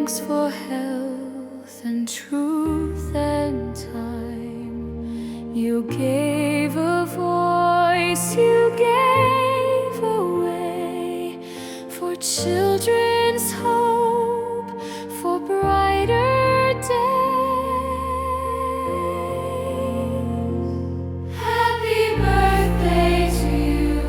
thanks for health and truth and time. You gave a voice, you gave a way for children's hope, for brighter days. Happy birthday to you.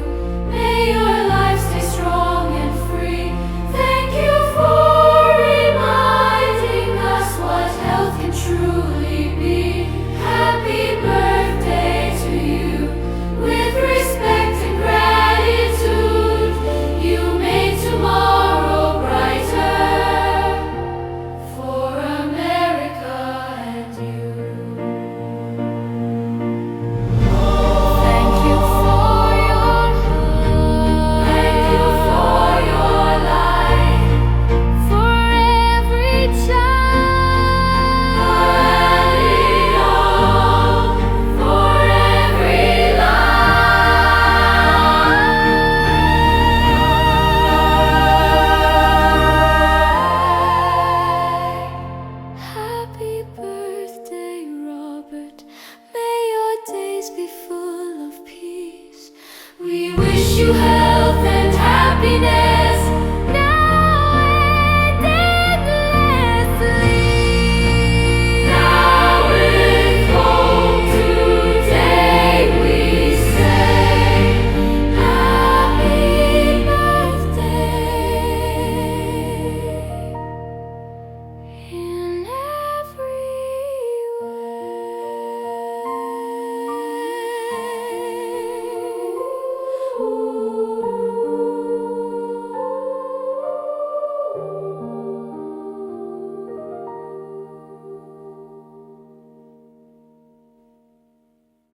May your life stay strong and free. Thank you for reminding us what health can truly be. Happy birthday to you. With respect and gratitude, you made tomorrow brighter for America and you. Thank you for your love. Thank you for your life. For every child. For every life. Happy birthday, Robert. May your days be full of peace. We wish you health and happiness.